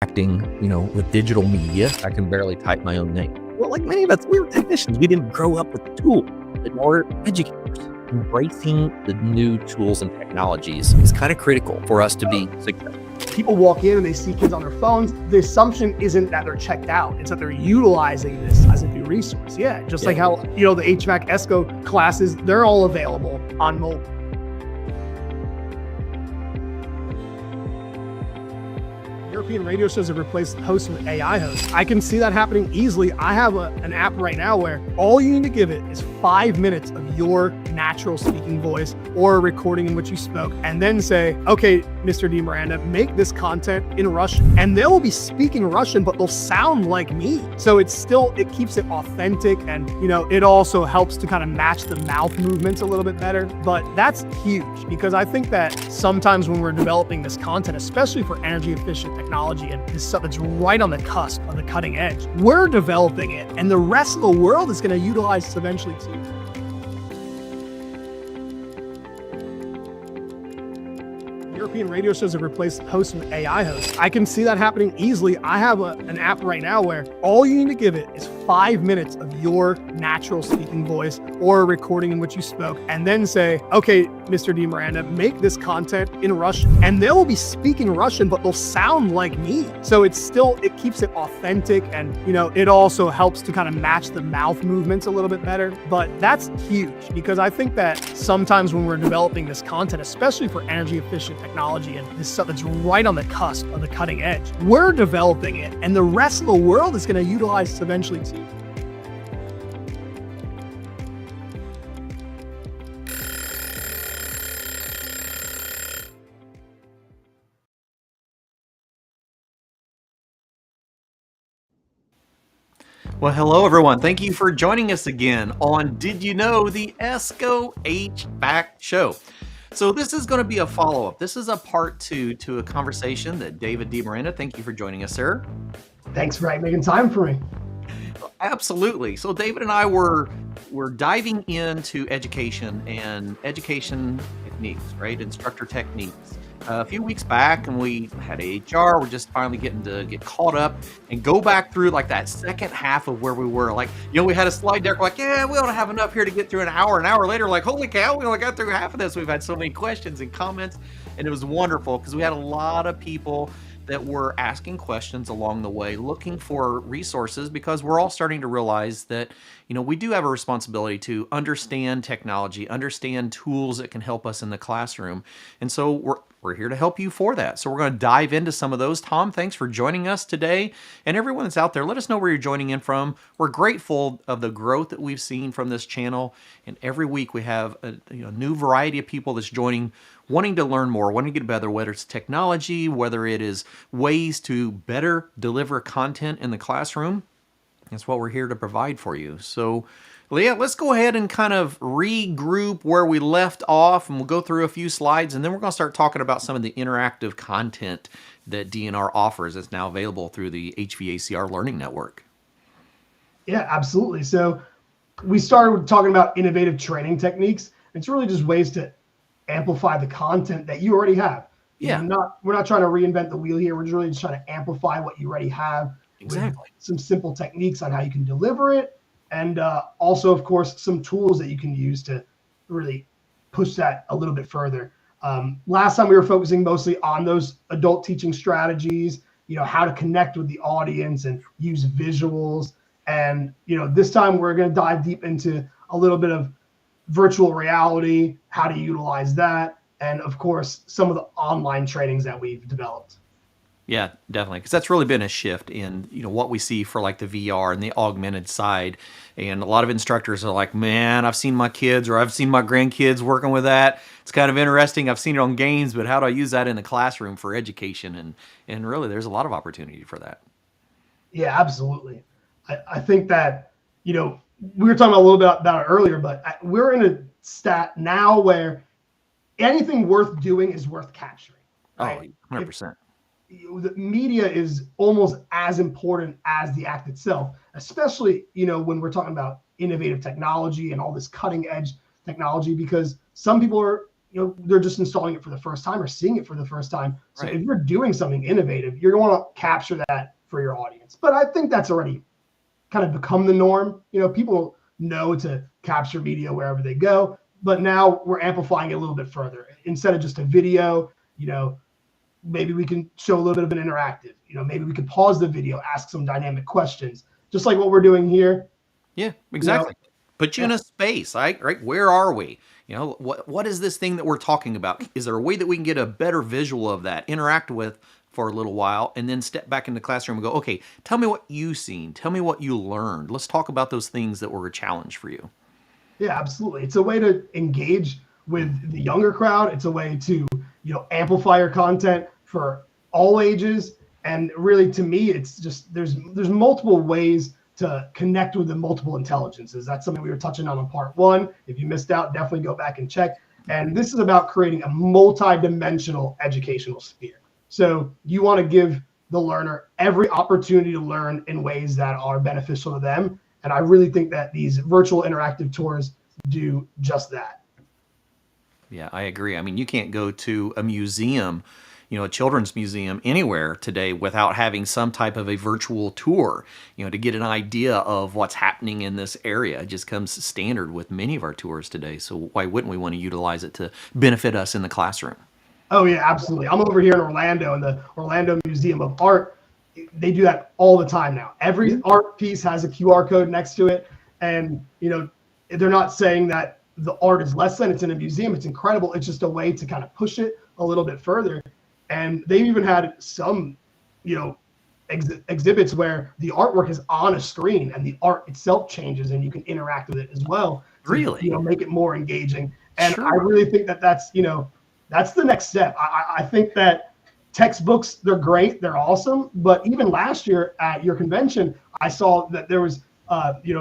acting, with digital media. I can barely type my own name. Well, like many of us, we were technicians. We didn't grow up with the tool. But now we're educators. Embracing the new tools and technologies is kind of critical for us to be successful. People walk in and they see kids on their phones. The assumption isn't that they're checked out. It's that they're utilizing this as a new resource. Yeah, just like how, the HVAC ESCO classes, they're all available on mobile. European radio shows have replaced hosts with AI hosts. I can see that happening easily. I have an app right now where all you need to give it is 5 minutes of your natural speaking voice or a recording in which you spoke, and then say, okay, Mr. D. Miranda, make this content in Russian. And they will be speaking Russian, but they'll sound like me. So it keeps it authentic, and it also helps to kind of match the mouth movements a little bit better. But that's huge, because I think that sometimes when we're developing this content, especially for energy efficient technology and this stuff that's right on the cusp of the cutting edge, we're developing it, and the rest of the world is going to utilize this eventually too. European radio shows have replaced hosts with AI hosts. I can see that happening easily. I have an app right now where all you need to give it is 5 minutes of your natural speaking voice or a recording in which you spoke, and then say, okay, Mr. D. Miranda, make this content in Russian. And they will be speaking Russian, but they'll sound like me. So it keeps it authentic, and it also helps to kind of match the mouth movements a little bit better. But that's huge, because I think that sometimes when we're developing this content, especially for energy efficient technology and this stuff that's right on the cusp of the cutting edge, we're developing it, and the rest of the world is going to utilize this eventually too. Well, hello everyone. Thank you for joining us again on Did You Know, the ESCO HVAC show. So this is going to be a follow-up. This is a part 2 to a conversation that David D. Miranda, thank you for joining us, sir. Thanks for making time for me. Absolutely. So David and I were diving into education and education techniques, right? Instructor techniques. A few weeks back, and we had HR. We're just finally getting to get caught up and go back through like that second half of where we were. Like, we had a slide deck. We're like, yeah, we don't have enough here to get through an hour. An hour later, like, holy cow, we only got through half of this. We've had so many questions and comments, and it was wonderful because we had a lot of people that were asking questions along the way, looking for resources, because we're all starting to realize that, we do have a responsibility to understand technology, understand tools that can help us in the classroom. And so we're here to help you for that. So we're going to dive into some of those. Tom, thanks for joining us today. And everyone that's out there, let us know where you're joining in from. We're grateful of the growth that we've seen from this channel. And every week we have a new variety of people that's joining, wanting to learn more, wanting to get better, whether it's technology, whether it is ways to better deliver content in the classroom. That's what we're here to provide for you. So, Leah, let's go ahead and kind of regroup where we left off, and we'll go through a few slides, and then we're going to start talking about some of the interactive content that DNR offers that's now available through the HVACR Learning Network. Yeah, absolutely. So we started talking about innovative training techniques. It's really just ways to amplify the content that you already have. Yeah. We're not trying to reinvent the wheel here. We're really just trying to amplify what you already have. Exactly. Some simple techniques on how you can deliver it. And also, of course, some tools that you can use to really push that a little bit further. Last time we were focusing mostly on those adult teaching strategies, how to connect with the audience and use visuals. And, this time we're going to dive deep into a little bit of virtual reality, how to utilize that, and of course, some of the online trainings that we've developed. Yeah, definitely. Because that's really been a shift in, what we see for like the VR and the augmented side. And a lot of instructors are like, man, I've seen my kids or I've seen my grandkids working with that. It's kind of interesting. I've seen it on games, but how do I use that in the classroom for education? And really, there's a lot of opportunity for that. Yeah, absolutely. I think that, we were talking a little bit about it earlier, but we're in a stat now where anything worth doing is worth capturing. Right? Oh, 100%. The media is almost as important as the act itself, especially, when we're talking about innovative technology and all this cutting edge technology, because some people are they're just installing it for the first time or seeing it for the first time. So Right. if you're doing something innovative, you're going to want to capture that for your audience. But I think that's already kind of become the norm. People know to capture media wherever they go, but now we're amplifying it a little bit further. Instead of just a video, maybe we can show a little bit of an interactive. Maybe we could pause the video, ask some dynamic questions, just like what we're doing here. Yeah, exactly. Put you in a space, right? Where are we? What is this thing that we're talking about? Is there a way that we can get a better visual of that, interact with for a little while, and then step back in the classroom and go, okay, tell me what you've seen. Tell me what you learned. Let's talk about those things that were a challenge for you. Yeah, absolutely. It's a way to engage with the younger crowd. It's a way to, amplify your content for all ages. And really, to me, it's just there's multiple ways to connect with the multiple intelligences. That's something we were touching on in part 1. If you missed out, definitely go back and check. And this is about creating a multi-dimensional educational sphere. So you want to give the learner every opportunity to learn in ways that are beneficial to them. And I really think that these virtual interactive tours do just that. Yeah, I agree. I mean, you can't go to a museum, a children's museum anywhere today without having some type of a virtual tour, to get an idea of what's happening in this area. It just comes standard with many of our tours today. So why wouldn't we want to utilize it to benefit us in the classroom? Oh, yeah, absolutely. I'm over here in Orlando, in the Orlando Museum of Art. They do that all the time now. Every art piece has a QR code next to it. And, they're not saying that the art is less than. It's in a museum. It's incredible. It's just a way to kind of push it a little bit further. And they've even had some, exhibits where the artwork is on a screen and the art itself changes and you can interact with it as well. Really? To, make it more engaging. And Sure. I really think that that's the next step. I think that textbooks, they're great. They're awesome. But even last year at your convention, I saw that there was,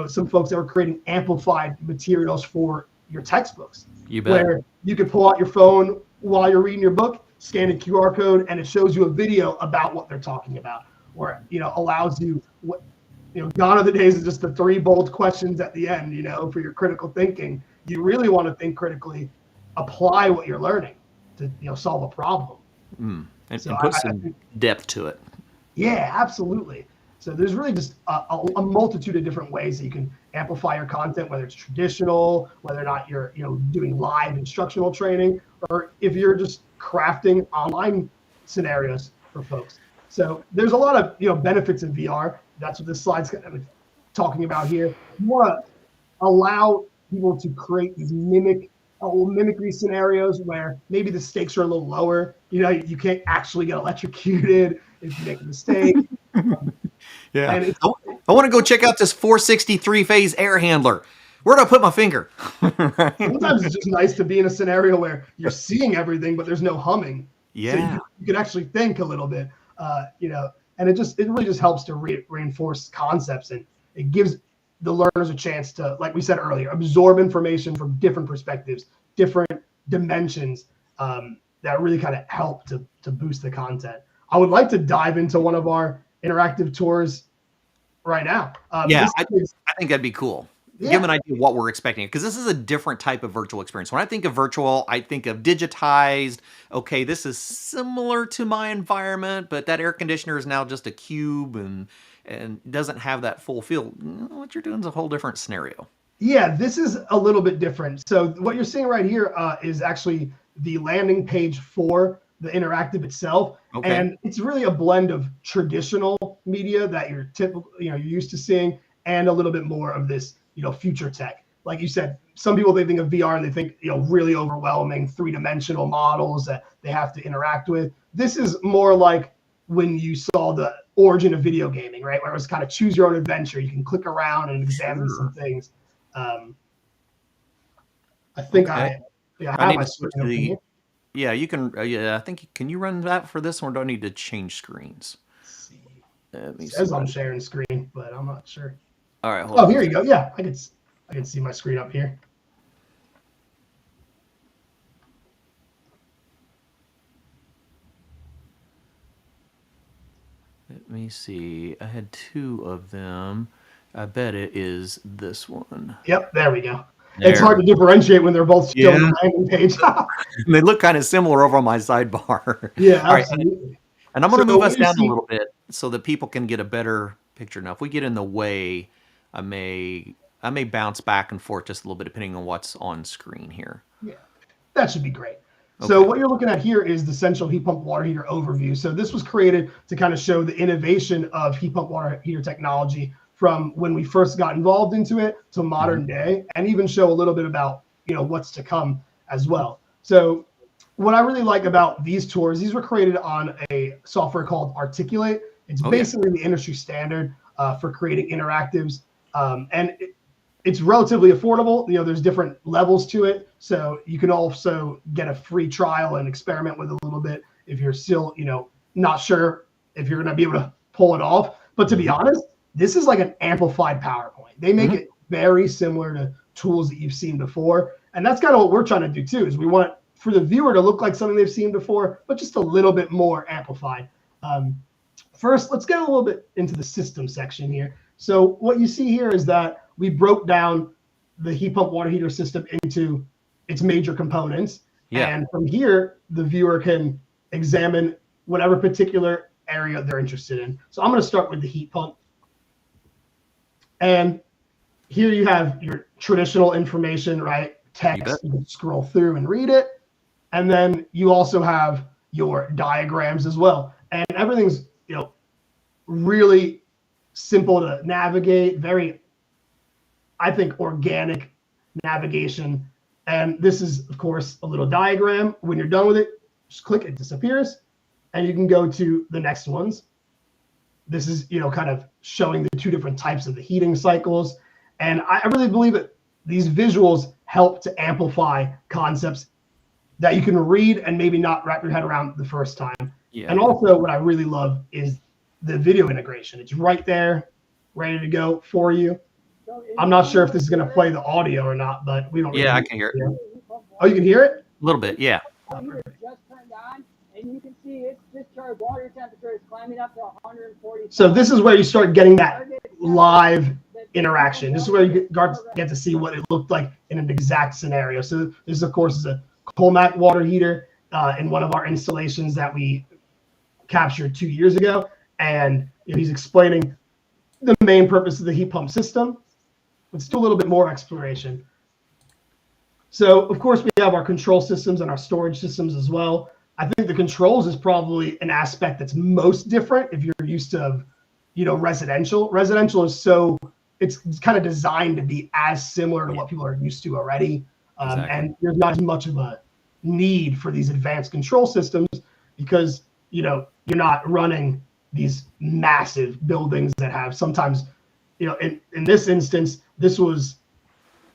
some folks that were creating amplified materials for your textbooks. You bet. Where you could pull out your phone while you're reading your book, scan a QR code, and it shows you a video about what they're talking about, or allows you gone are the days of just the 3 bold questions at the end. For your critical thinking, you really want to think critically, apply what you're learning to solve a problem. And So put some depth to it. Yeah, absolutely. So there's really just a multitude of different ways that you can amplify your content, whether it's traditional, whether or not you're doing live instructional training, or if you're just crafting online scenarios for folks. So there's a lot of benefits in VR. That's what this slide's kind of talking about here. You want to allow people to create these mimicry scenarios where maybe the stakes are a little lower. You can't actually get electrocuted if you make a mistake. Yeah. And I want to go check out this 463 phase air handler. Where do I put my finger? Sometimes it's just nice to be in a scenario where you're seeing everything, but there's no humming. Yeah. So you can actually think a little bit, and it really just helps to reinforce concepts, and it gives the learners a chance to, like we said earlier, absorb information from different perspectives, different dimensions that really kind of help to boost the content. I would like to dive into one of our interactive tours right now. I think that'd be cool. Yeah. Give them an idea of what we're expecting, because this is a different type of virtual experience. When I think of virtual, I think of digitized. Okay, this is similar to my environment, but that air conditioner is now just a cube and doesn't have that full feel. What you're doing is a whole different scenario. Yeah, this is a little bit different. So what you're seeing right here is actually the landing page for the interactive itself. Okay. And it's really a blend of traditional media that you're you're used to seeing, and a little bit more of this, future tech. Like you said, some people, they think of VR and they think, really overwhelming 3-dimensional models that they have to interact with. This is more like when you saw the origin of video gaming, right? Where it was kind of choose your own adventure. You can click around and examine some things. I think Okay. I have my switch open here. Yeah, you can. I think, can you run that for this one? Or do I need to change screens? Let's see. Let me It says see. I'm sharing screen, but I'm not sure. All right. Hold Oh, on. here you go. Yeah, I can see my screen up here. Let me see. I had 2 of them. I bet it is this one. Yep, there we go. It's hard to differentiate when they're both still on Yeah. the landing page. And they look kind of similar over on my sidebar. Yeah, All right. absolutely. And I'm going to So move what us you down a see, little bit so that people can get a better picture. Now, if we get in the way, I may bounce back and forth just a little bit depending on what's on screen here. yeah, that should be great. So Okay. what you're looking at here is the Central Heat Pump Water Heater overview. So this was created to kind of show the innovation of heat pump water heater technology from when we first got involved into it to modern day, and even show a little bit about, what's to come as well. So what I really like about these tours, these were created on a software called Articulate. It's basically the industry standard for creating interactives. And it's relatively affordable. There's different levels to it. So you can also get a free trial and experiment with it a little bit if you're still, not sure if you're going to be able to pull it off. But to be honest, this is like an amplified PowerPoint. They make it very similar to tools that you've seen before. And that's kind of what we're trying to do too, is we want for the viewer to look like something they've seen before, but just a little bit more amplified. First, let's get a little bit into the system section here. So what you see here is that we broke down the heat pump water heater system into its major components. Yeah. And from here, the viewer can examine whatever particular area they're interested in. So I'm going to start with the heat pump. And here you have your traditional information, right? Text, you can scroll through and read it. And then you also have your diagrams as well. And everything's, really simple to navigate, very, I think, organic navigation. And this is, of course, a little diagram. When you're done with it, just click, it disappears. And you can go to the next ones. This is, kind of showing the two different types of the heating cycles. And I really believe that these visuals help to amplify concepts that you can read and maybe not wrap your head around the first time. Yeah. And also what I really love is the video integration. It's right there, ready to go for you. I'm not sure if this is going to play the audio or not, but we don't. Yeah, I can hear it. Oh, you can hear it? A little bit, yeah. Just turned on, and you can see its discharge water temperature is climbing up to 140. So this is where you start getting that live interaction. This is where you get to see what it looked like in an exact scenario. So this, of course, is a Colmac water heater in one of our installations that we captured 2 years ago. And he's explaining the main purpose of the heat pump system. Let's do a little bit more exploration. So, of course, we have our control systems and our storage systems as well. I think the controls is probably an aspect that's most different if you're used to, residential. Residential is it's kind of designed to be as similar to what people are used to already. And there's not as much of a need for these advanced control systems because, you're not running these massive buildings that have sometimes, in this instance, this was,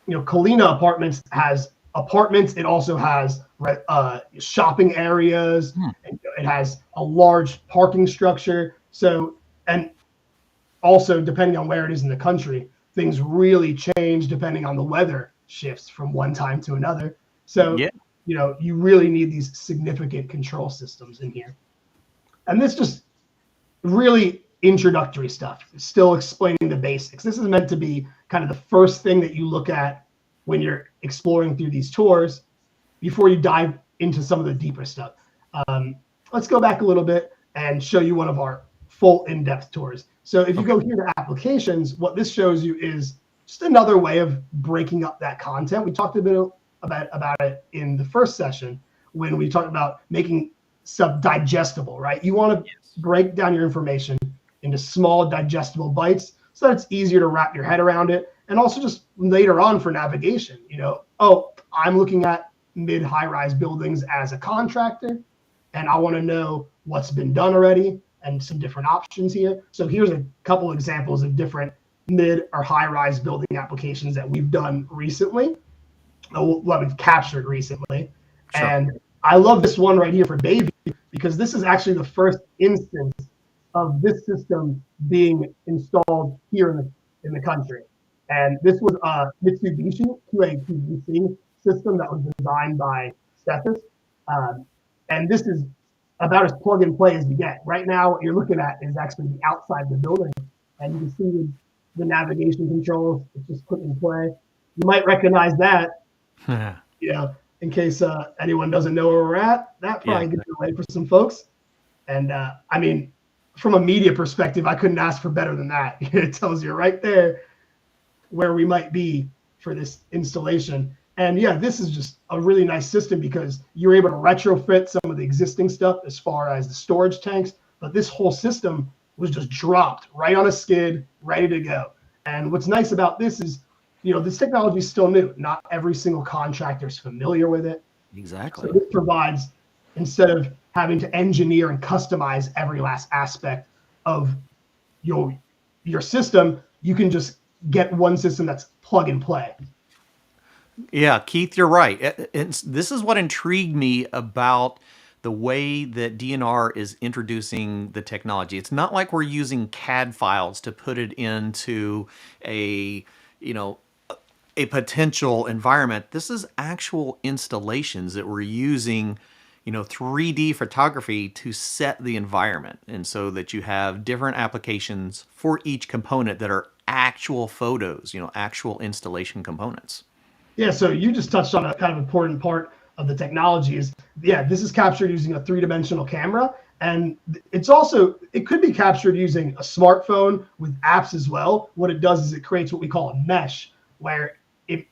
Colina Apartments has apartments. It also has shopping areas. It has a large parking structure. So, and also depending on where it is in the country, things really change depending on the weather shifts from one time to another. So, you really need these significant control systems in here. And this just really introductory stuff, still explaining the basics. This is meant to be kind of the first thing that you look at when you're exploring through these tours before you dive into some of the deeper stuff. Let's go back a little bit and show you one of our full in-depth tours. So if you go here to applications, what this shows you is just another way of breaking up that content. We talked a bit about it in the first session when we talked about making stuff digestible, right? You want to break down your information into small digestible bites so that it's easier to wrap your head around it. And also just later on for navigation, I'm looking at mid-high-rise buildings as a contractor, and I want to know what's been done already and some different options here. So here's a couple examples of different mid or high-rise building applications that we've done recently, what we've captured recently. Sure. And I love this one right here for Bayview because this is actually the first instance of this system being installed here in the country. And this was a Mitsubishi QA-PVC system that was designed by Steffes. And this is about as plug and play as you get. Right now, what you're looking at is actually the outside of the building. And you can see the navigation controls. It's just click and play. you might recognize that, in case anyone doesn't know where we're at. That probably gets away for some folks. And I mean, from a media perspective, I couldn't ask for better than that. It tells you right there where we might be for this installation. And yeah, this is just a really nice system because you're able to retrofit some of the existing stuff as far as the storage tanks, but this whole system was just dropped right on a skid, ready to go. And what's nice about this is, this technology is still new. Not every single contractor is familiar with it. Exactly. So this provides, instead of having to engineer and customize every last aspect of your system, you can just get one system that's plug and play. Yeah, Keith, you're right. This is what intrigued me about the way that D+R is introducing the technology. It's not like we're using CAD files to put it into a potential environment. This is actual installations that we're using, 3D photography to set the environment. And so that you have different applications for each component that are actual photos, actual installation components. Yeah, so you just touched on a kind of important part of the technology is, this is captured using a 3-dimensional camera. And it could be captured using a smartphone with apps as well. What it does is it creates what we call a mesh, where it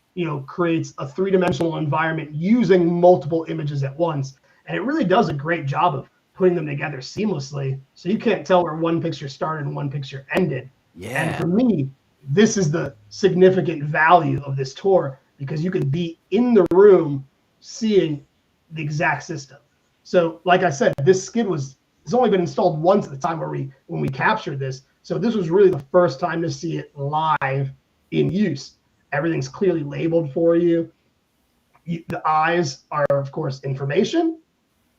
creates a 3-dimensional environment using multiple images at once. And it really does a great job of putting them together seamlessly. So you can't tell where one picture started and one picture ended. Yeah. And for me, this is the significant value of this tour, because you can be in the room seeing the exact system. So like I said, this skid it's only been installed once at the time when we captured this. So this was really the first time to see it live in use. Everything's clearly labeled for you. The eyes are, of course, information.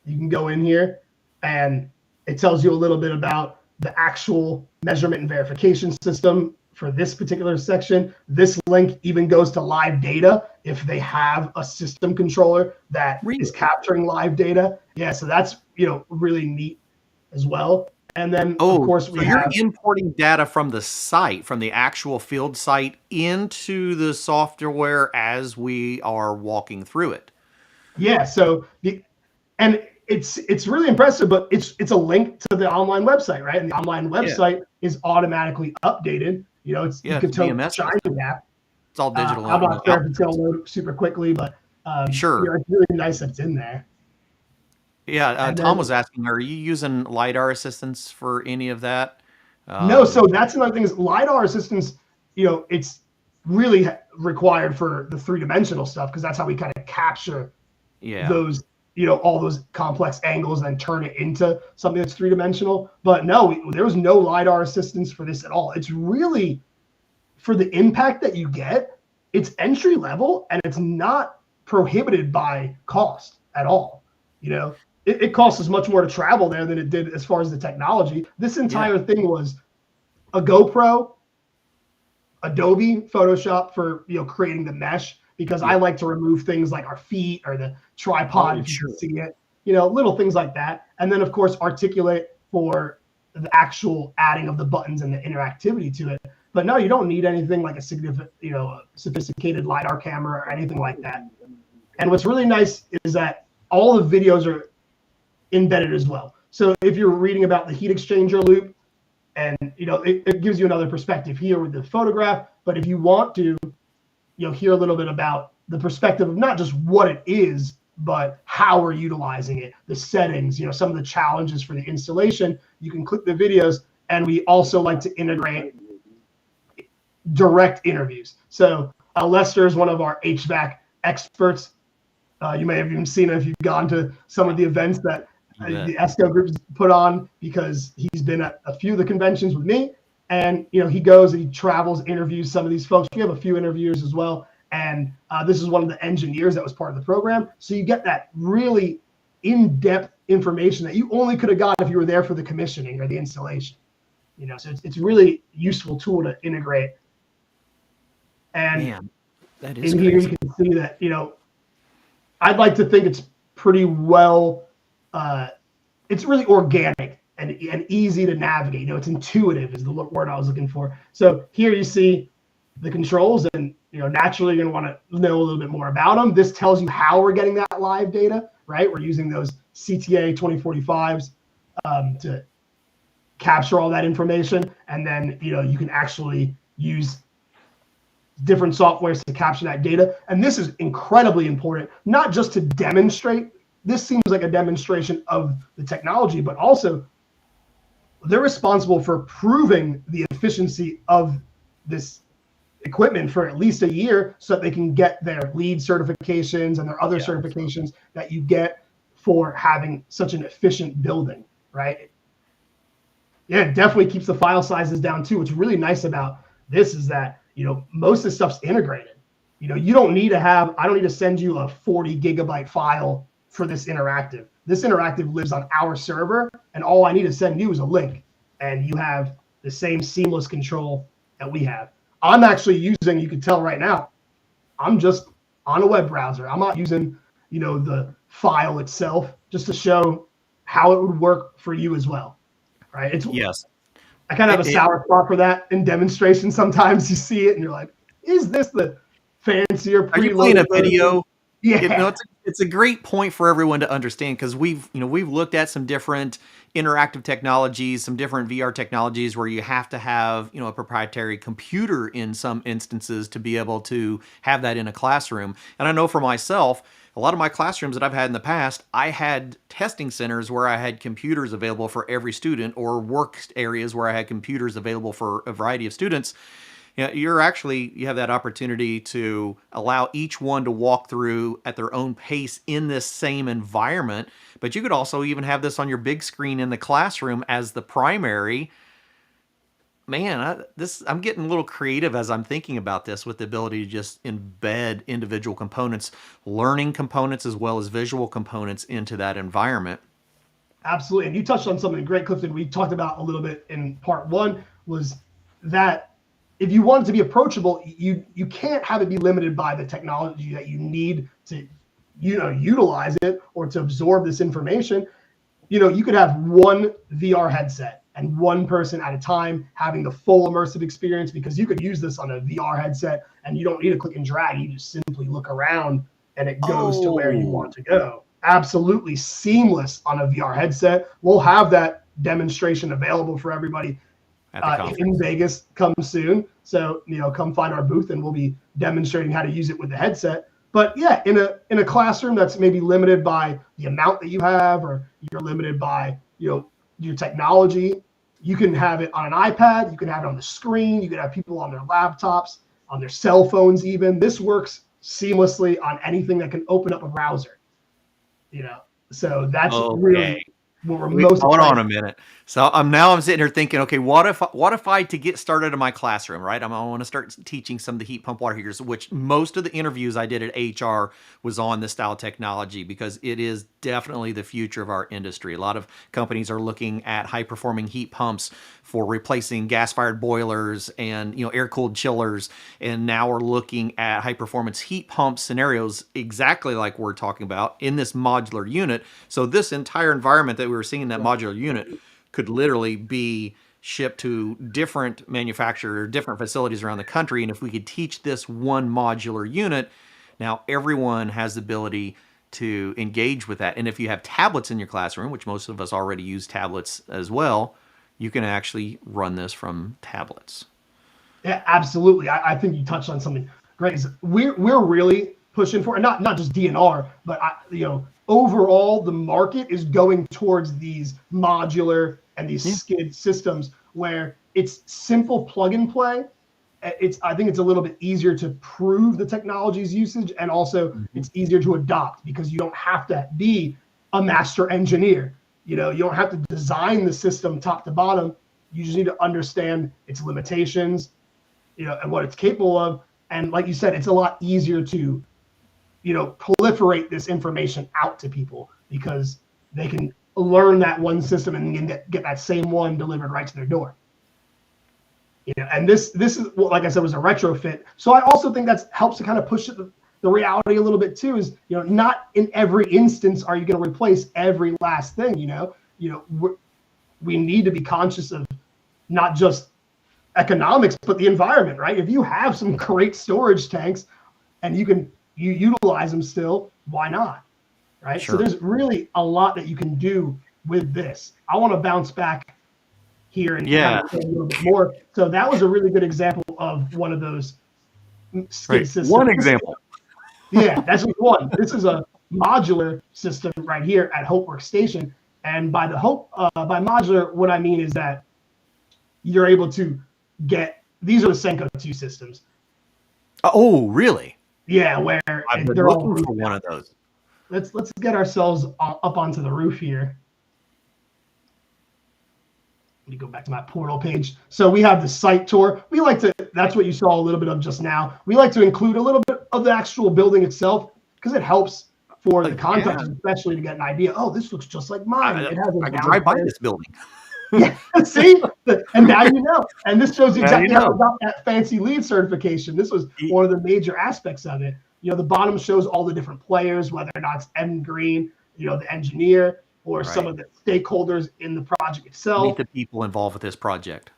You can go in here and it tells you a little bit about the actual measurement and verification system for this particular section. This link even goes to live data if they have a system controller that is capturing live data. Yeah, so that's really neat as well. And then of course you're importing data from the site, from the actual field site, into the software as we are walking through it. Yeah, so it's really impressive, but it's a link to the online website, right? And the online website is automatically updated. You can tell it's Shiny app. It's all digital. I'm not sure if it's going to load super quickly, but sure, it's really nice that it's in there. Yeah, Tom was asking, are you using LiDAR assistance for any of that? No, so that's another thing is LiDAR assistance, it's really required for the 3-dimensional stuff, because that's how we kind of capture those, all those complex angles and turn it into something that's 3-dimensional. But no, there was no LiDAR assistance for this at all. It's really, for the impact that you get, it's entry level and it's not prohibited by cost at all. It costs as much more to travel there than it did as far as the technology. This entire thing was a GoPro, Adobe Photoshop for creating the mesh, because I like to remove things like our feet or the tripod if you can see it, little things like that. And then of course Articulate for the actual adding of the buttons and the interactivity to it. But no, you don't need anything like a significant, sophisticated LiDAR camera or anything like that. And what's really nice is that all the videos are embedded as well. So if you're reading about the heat exchanger loop, and it gives you another perspective here with the photograph, but if you want to hear a little bit about the perspective of not just what it is, but how we're utilizing it, the settings, some of the challenges for the installation, you can click the videos. And we also like to integrate direct interviews. So Lester is one of our HVAC experts. You may have even seen it if you've gone to some of the events that the ESCO group has put on, because he's been at a few of the conventions with me. And, he goes and he travels, interviews some of these folks. We have a few interviewers as well. And this is one of the engineers that was part of the program. So you get that really in-depth information that you only could have got if you were there for the commissioning or the installation. So it's really useful tool to integrate. And man, that is in crazy. here you can see that, I'd like to think it's pretty well, it's really organic and easy to navigate. It's intuitive is the word I was looking for. So here you see, the controls, and naturally you're going to want to know a little bit more about them. This tells you how we're getting that live data, right? We're using those CTA 2045s to capture all that information, and then you can actually use different softwares to capture that data. And this is incredibly important, not just to demonstrate. This seems like a demonstration of the technology, but also they're responsible for proving the efficiency of this equipment for at least a year, so that they can get their LEED certifications and their other certifications that you get for having such an efficient building, right? Yeah, it definitely keeps the file sizes down too. What's really nice about this is that, most of the stuff's integrated. I don't need to send you a 40 gigabyte file for this interactive. This interactive lives on our server, and all I need to send you is a link, and you have the same seamless control that we have. I'm actually using, you can tell right now, I'm just on a web browser. I'm not using, the file itself, just to show how it would work for you as well, right? Yes. I kind of have a sour spot for that in demonstration. Sometimes you see it and you're like, is this the fancier Are you playing a version? video? Yeah. It's a great point for everyone to understand, because we've looked at some different interactive technologies, some different VR technologies where you have to have, a proprietary computer in some instances to be able to have that in a classroom. And I know for myself, a lot of my classrooms that I've had in the past, I had testing centers where I had computers available for every student, or work areas where I had computers available for a variety of students. You have that opportunity to allow each one to walk through at their own pace in this same environment. But you could also even have this on your big screen in the classroom as the primary. Man, I'm getting a little creative as I'm thinking about this, with the ability to just embed individual components, learning components as well as visual components into that environment. Absolutely. And you touched on something great, Clifton. We talked about a little bit in part one, was that if you want it to be approachable, you can't have it be limited by the technology that you need to, utilize it or to absorb this information. You could have one VR headset and one person at a time having the full immersive experience, because you could use this on a VR headset and you don't need to click and drag. You just simply look around and it goes to where you want to go. Absolutely seamless on a VR headset. We'll have that demonstration available for everybody in Vegas come soon. So, come find our booth and we'll be demonstrating how to use it with the headset. But yeah, in a classroom that's maybe limited by the amount that you have, or you're limited by, your technology, you can have it on an iPad, you can have it on the screen, you can have people on their laptops, on their cell phones even. This works seamlessly on anything that can open up a browser. So that's really what we're most hold on a minute. So I'm sitting here thinking, okay, what if I, to get started in my classroom, right? I want to start teaching some of the heat pump water heaters, which most of the interviews I did at HR was on this style of technology, because it is definitely the future of our industry. A lot of companies are looking at high performing heat pumps for replacing gas fired boilers and, air cooled chillers. And now we're looking at high performance heat pump scenarios, exactly like we're talking about in this modular unit. So this entire environment that we were seeing in that modular unit could literally be shipped to different manufacturers, different facilities around the country. And if we could teach this one modular unit, now everyone has the ability to engage with that. And if you have tablets in your classroom, which most of us already use tablets as well, you can actually run this from tablets. Yeah, absolutely. I think you touched on something great. We're really pushing for, and not just DNR, but overall the market is going towards these modular and these skid systems where it's simple plug and play. I think it's a little bit easier to prove the technology's usage, and also it's easier to adopt, because you don't have to be a master engineer. You don't have to design the system top to bottom. You just need to understand its limitations, and what it's capable of. And like you said, it's a lot easier to, proliferate this information out to people, because they can learn that one system and get that same one delivered right to their door. And this is, like I said, was a retrofit. So I also think that helps to kind of push the reality a little bit too, is, not in every instance are you going to replace every last thing. We need to be conscious of not just economics, but the environment, right? If you have some great storage tanks and you utilize them still, why not? Right. Sure. So there's really a lot that you can do with this. I want to bounce back here and kind of say a little bit more. So that was a really good example of one of those skid systems. One example. Yeah, that's just one. This is a modular system right here at Hope Workstation. And by modular, what I mean is that you're able to these are the Senko 2 systems. Oh, really? Yeah, where I've been they're looking for one of those. Let's get ourselves up onto the roof here. Let me go back to my portal page. So we have the site tour. We like to, that's what you saw a little bit of just now. We like to include a little bit of the actual building itself because it helps for the contractors, especially to get an idea. Oh, this looks just like mine. I can drive by this building. Yeah, see? And now you know. And this shows you exactly how I got that fancy lead certification. This was one of the major aspects of it. You know, the bottom shows all the different players, whether or not it's Ed Green, you know, the engineer, or some of the stakeholders in the project itself. Meet the people involved with this project.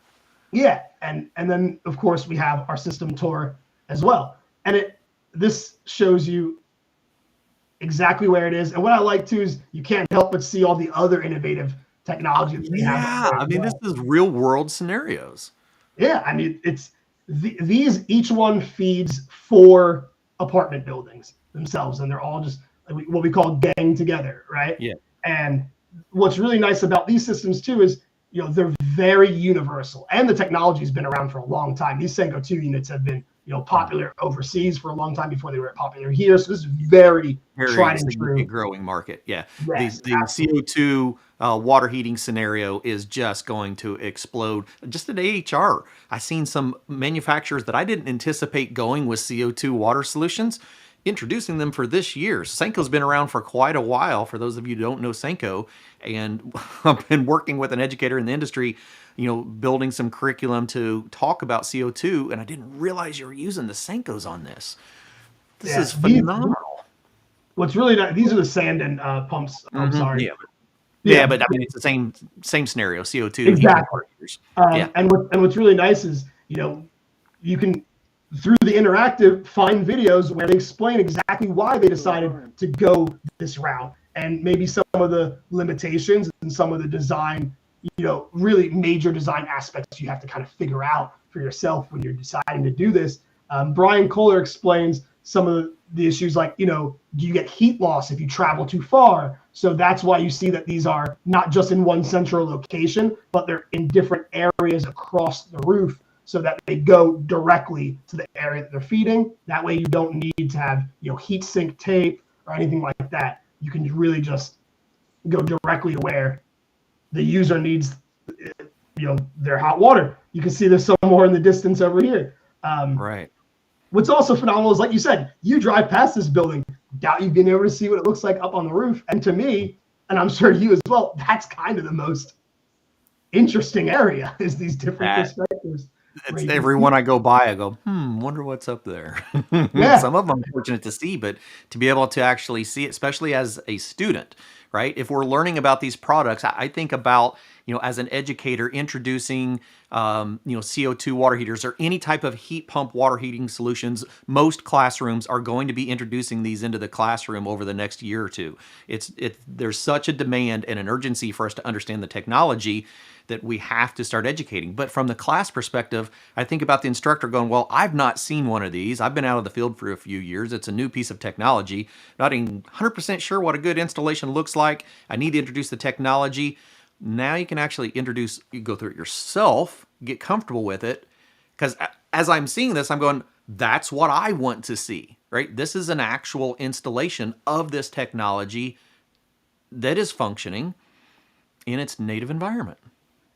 Yeah, and then of course we have our system tour as well, and this shows you exactly where it is. And what I like too is you can't help but see all the other innovative technology that they have. Yeah, I mean, this is real world scenarios. Yeah, I mean, it's these each one feeds 4 apartment buildings themselves, and they're all just what we call gang together, right? Yeah. And what's really nice about these systems too is, you know, they're very universal, and the technology has been around for a long time. These Senko 2 units have been, you know, popular overseas for a long time before they were popular here. So this is very tried and true growing market. Yeah. Yes, the CO2 water heating scenario is just going to explode. Just at AHR, I've seen some manufacturers that I didn't anticipate going with CO2 water solutions, introducing them for this year. Senko's been around for quite a while, for those of you who don't know Senko, and I've been working with an educator in the industry, you know, building some curriculum to talk about CO2, and I didn't realize you were using the Senkos on this. This is phenomenal. What's really nice, these are the sand and pumps. I'm sorry. Yeah, but I mean, it's the same scenario, CO2. Exactly. And what's really nice is, you know, you can, through the interactive, find videos where they explain exactly why they decided to go this route, and maybe some of the limitations and some of the design, you know, really major design aspects you have to kind of figure out for yourself when you're deciding to do this. Brian Kohler explains some of the issues, like, you know, do you get heat loss if you travel too far? So that's why you see that these are not just in one central location, but they're in different areas across the roof, so that they go directly to the area that they're feeding. That way you don't need to have, you know, heat sink tape or anything like that. You can really just go directly to where the user needs, you know, their hot water. You can see there's some more in the distance over here. Right. What's also phenomenal is, like you said, you drive past this building, doubt you've been able to see what it looks like up on the roof. And to me, and I'm sure you as well, that's kind of the most interesting area, is these different perspectives. It's everyone I go by, I go, wonder what's up there. Some of them I'm fortunate to see, but to be able to actually see it, especially as a student, right? If we're learning about these products, I think about, you know, as an educator, introducing, you know, CO2 water heaters or any type of heat pump water heating solutions. Most classrooms are going to be introducing these into the classroom over the next year or two. There's such a demand and an urgency for us to understand the technology that we have to start educating. But from the class perspective, I think about the instructor going, well, I've not seen one of these. I've been out of the field for a few years. It's a new piece of technology. Not even 100% sure what a good installation looks like. I need to introduce the technology. Now you can actually you go through it yourself, get comfortable with it. Because as I'm seeing this, I'm going, that's what I want to see, right? This is an actual installation of this technology that is functioning in its native environment.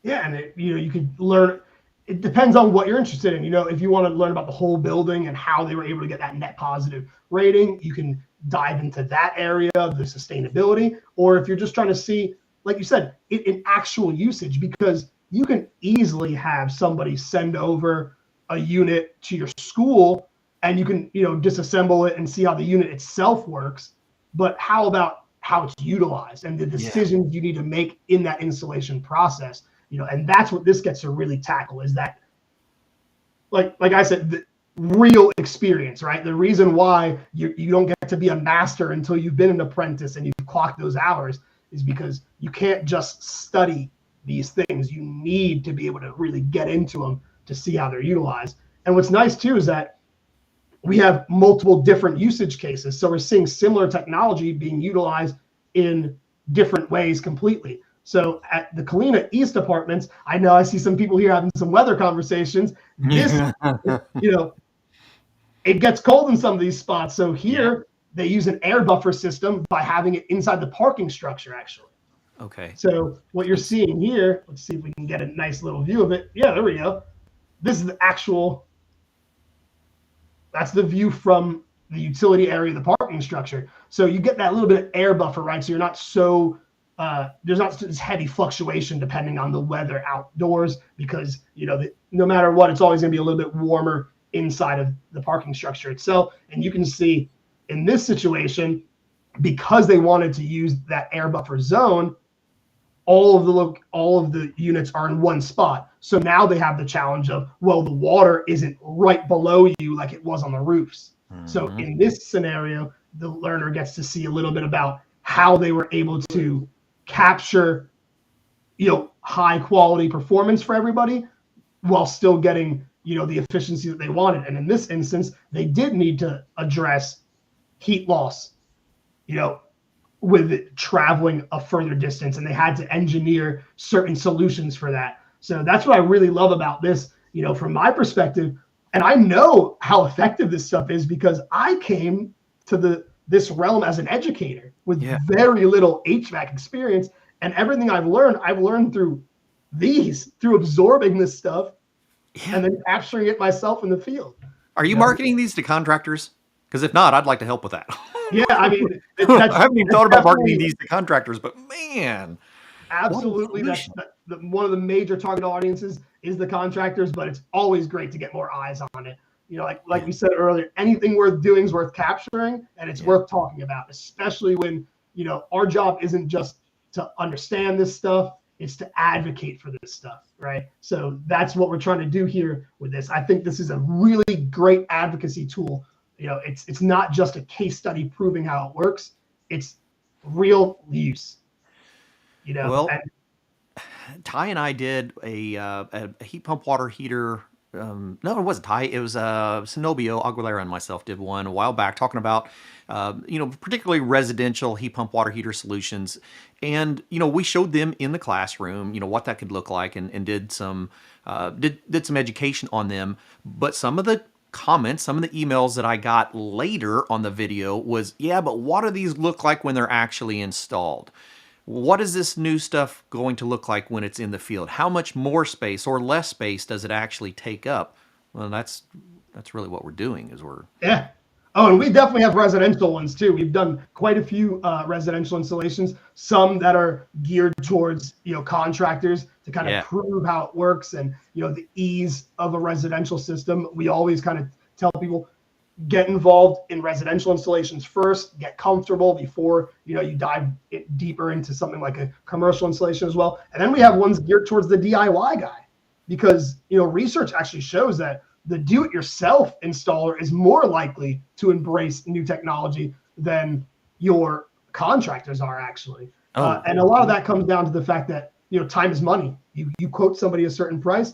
Yeah, and you could learn. It depends on what you're interested in. You know, if you want to learn about the whole building and how they were able to get that net positive rating, you can dive into that area of the sustainability. Or if you're just trying to see, like you said, in actual usage, because you can easily have somebody send over a unit to your school, and you can, you know, disassemble it and see how the unit itself works. But how about how it's utilized and the decisions you need to make in that installation process? You know, and that's what this gets to really tackle, is that like I said, the real experience, right? The reason why you don't get to be a master until you've been an apprentice and you've clocked those hours is because you can't just study these things. You need to be able to really get into them to see how they're utilized. And what's nice too is that we have multiple different usage cases. So we're seeing similar technology being utilized in different ways completely. So at the Kalina East apartments, I know I see some people here having some weather conversations. This, it gets cold in some of these spots. So here they use an air buffer system by having it inside the parking structure, actually. Okay. So what you're seeing here, let's see if we can get a nice little view of it. Yeah, there we go. This is the actual, that's the view from the utility area of the parking structure. So you get that little bit of air buffer, right? So you're not so, there's not this heavy fluctuation depending on the weather outdoors because, no matter what, it's always going to be a little bit warmer inside of the parking structure itself. And you can see in this situation, because they wanted to use that air buffer zone, all of the units are in one spot. So now they have the challenge of, well, the water isn't right below you like it was on the roofs. Mm-hmm. So in this scenario, the learner gets to see a little bit about how they were able to capture, high quality performance for everybody while still getting, the efficiency that they wanted. And in this instance, they did need to address heat loss, with it traveling a further distance, and they had to engineer certain solutions for that. So that's what I really love about this, from my perspective. And I know how effective this stuff is because I came to this realm as an educator with very little HVAC experience, and everything I've learned through absorbing this stuff and then capturing it myself in the field. Are you marketing these to contractors? Because if not, I'd like to help with that. Yeah, I mean, I haven't even thought about marketing these to contractors, but man, absolutely, that's one of the major target audiences is the contractors. But it's always great to get more eyes on it. Like we said earlier, anything worth doing is worth capturing, and it's worth talking about, especially when our job isn't just to understand this stuff; it's to advocate for this stuff, right? So that's what we're trying to do here with this. I think this is a really great advocacy tool. It's not just a case study proving how it works. It's real use. Well, Ty and I did a heat pump water heater. No, it wasn't Ty. It was Zenobio Aguilera and myself did one a while back talking about, particularly residential heat pump water heater solutions. And, we showed them in the classroom, what that could look like and did some education on them. But some of the comments, some of the emails that I got later on the video was, but what do these look like when they're actually installed? What is this new stuff going to look like when it's in the field? How much more space or less space does it actually take up? Well, that's really what we're doing is we're... Yeah. Oh, and we definitely have residential ones too. We've done quite a few residential installations, some that are geared towards, contractors to kind of prove how it works and, the ease of a residential system. We always kind of tell people, get involved in residential installations first, get comfortable before, you dive deeper into something like a commercial installation as well. And then we have ones geared towards the DIY guy because, research actually shows that the do-it-yourself installer is more likely to embrace new technology than your contractors are actually. And a lot of that comes down to the fact that, time is money. You quote somebody a certain price,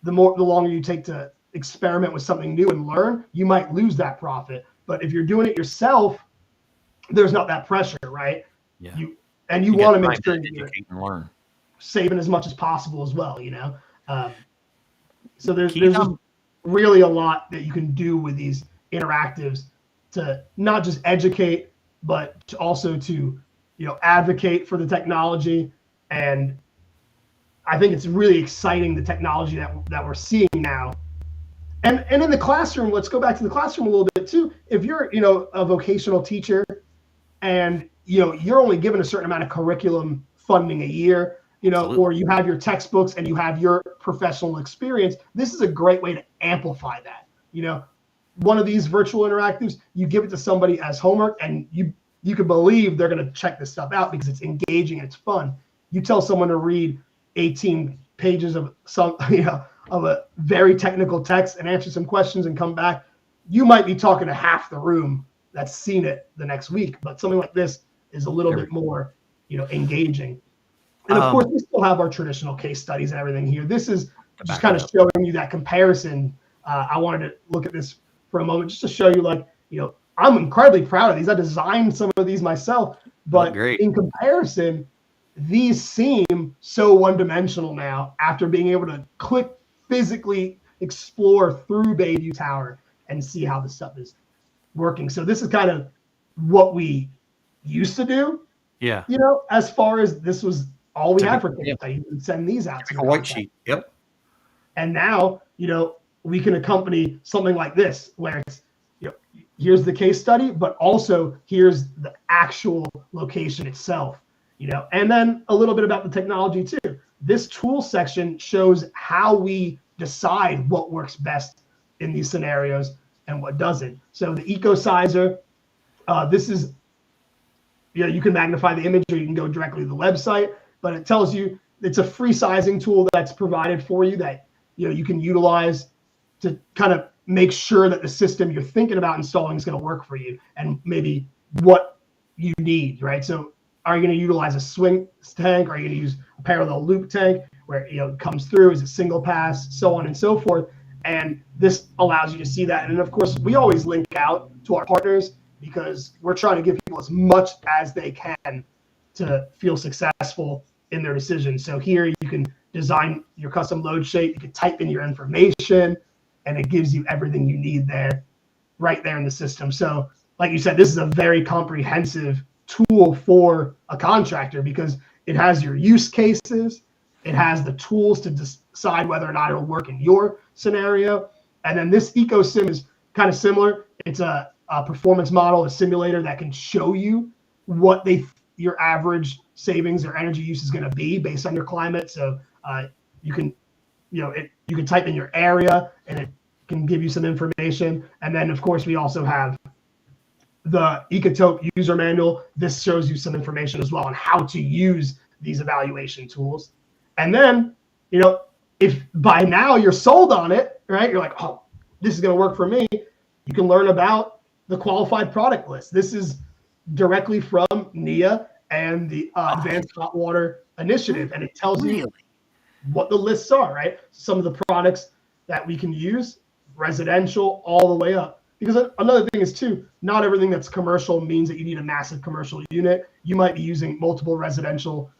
the longer you take to experiment with something new and learn, you might lose that profit. But if you're doing it yourself, there's not that pressure, right? Yeah. You want to make sure you're learn, saving as much as possible as well, So there's just really a lot that you can do with these interactives to not just educate, but to also to, advocate for the technology. And I think it's really exciting, the technology that we're seeing now. And in the classroom, let's go back to the classroom a little bit too. If you're, a vocational teacher and, you're only given a certain amount of curriculum funding a year, or you have your textbooks and you have your professional experience, this is a great way to amplify that. One of these virtual interactives, you give it to somebody as homework and you can believe they're going to check this stuff out because it's engaging and it's fun. You tell someone to read 18 pages of some, of a very technical text and answer some questions and come back, you might be talking to half the room that's seen it the next week. But something like this is a little bit more, engaging. And of course, we still have our traditional case studies and everything here. This is just kind of showing you that comparison. I wanted to look at this for a moment just to show you, like, I'm incredibly proud of these. I designed some of these myself, but in comparison, these seem so one-dimensional now after being able to physically explore through Bayview Tower and see how this stuff is working. So this is kind of what we used to do. Yeah. As far as this was all we had for case studies, and send these out. Like a white sheet. Yep. And now, we can accompany something like this where it's, here's the case study, but also here's the actual location itself, and then a little bit about the technology too. This tool section shows how we decide what works best in these scenarios and what doesn't. So the Eco Sizer, this is, you can magnify the image or you can go directly to the website, but it tells you it's a free sizing tool that's provided for you that, you can utilize to kind of make sure that the system you're thinking about installing is going to work for you and maybe what you need, right? So are you going to utilize a swing tank? Are you going to use a parallel loop tank where, it comes through? Is it single pass, so on and so forth? And this allows you to see that. And of course, we always link out to our partners because we're trying to give people as much as they can to feel successful in their decision. So here you can design your custom load shape. You can type in your information and it gives you everything you need there, right there in the system. So like you said, this is a very comprehensive tool for a contractor because it has your use cases. It has the tools to decide whether or not it'll work in your scenario. And then this EcoSim is kind of similar. It's a performance model, a simulator that can show you what your average savings or energy use is going to be based on your climate. So you can, you can type in your area and it can give you some information. And then of course we also have the Ecotope user manual. This shows you some information as well on how to use these evaluation tools. And then, if by now you're sold on it, right? You're like, oh, this is going to work for me. You can learn about the qualified product list. This is directly from NEA and the Advanced Hot Water Initiative. And it tells you what the lists are, right? Some of the products that we can use, residential all the way up. Because another thing is too, not everything that's commercial means that you need a massive commercial unit. You might be using multiple residential,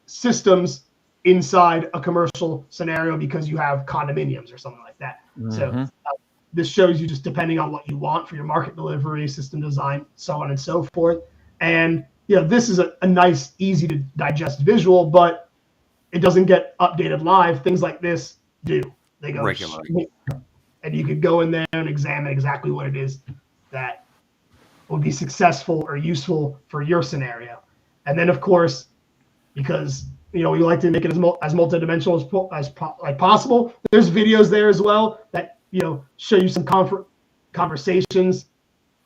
systems inside a commercial scenario because you have condominiums or something like that. So this shows you just depending on what you want for your market delivery, system design, so on and so forth. And this is a nice, easy to digest visual, but it doesn't get updated live. Things like this do. They go regularly. And you could go in there and examine exactly what it is that would be successful or useful for your scenario. And then, of course, because we like to make it as multidimensional as possible, there's videos there as well that show you some conversations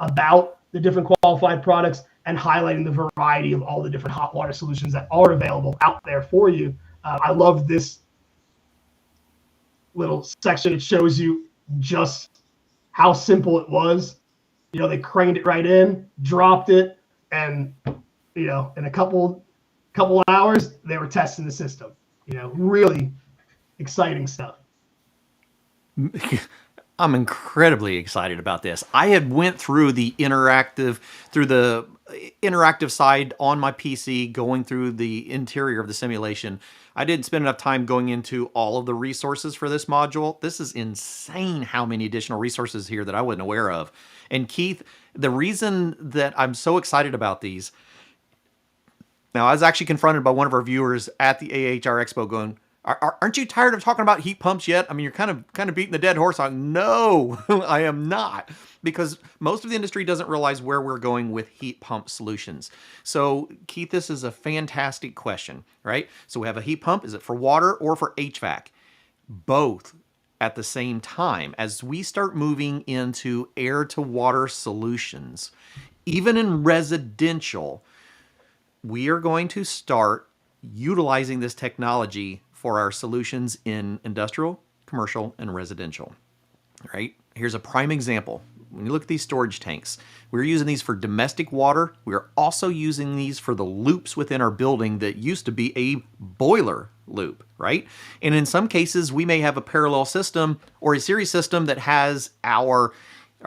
about the different qualified products and highlighting the variety of all the different hot water solutions that are available out there for you. I love this little section. It shows you just how simple it was. They craned it right in, dropped it, and in a couple hours they were testing the system. Really exciting stuff. I'm incredibly excited about this. I had went through the interactive side on my PC, going through the interior of the simulation. I didn't spend enough time going into all of the resources for this module. This is insane how many additional resources here that I wasn't aware of. And Keith, the reason that I'm so excited about these, now I was actually confronted by one of our viewers at the AHR Expo going, aren't you tired of talking about heat pumps yet? I mean, you're kind of beating the dead horse on. No, I am not, because most of the industry doesn't realize where we're going with heat pump solutions. So Keith, this is a fantastic question, right? So we have a heat pump. Is it for water or for HVAC? Both at the same time. As we start moving into air to water solutions, even in residential, we are going to start utilizing this technology for our solutions in industrial, commercial, and residential. Right? Here's a prime example. When you look at these storage tanks, we're using these for domestic water. We're also using these for the loops within our building that used to be a boiler loop, right? And in some cases, we may have a parallel system or a series system that has our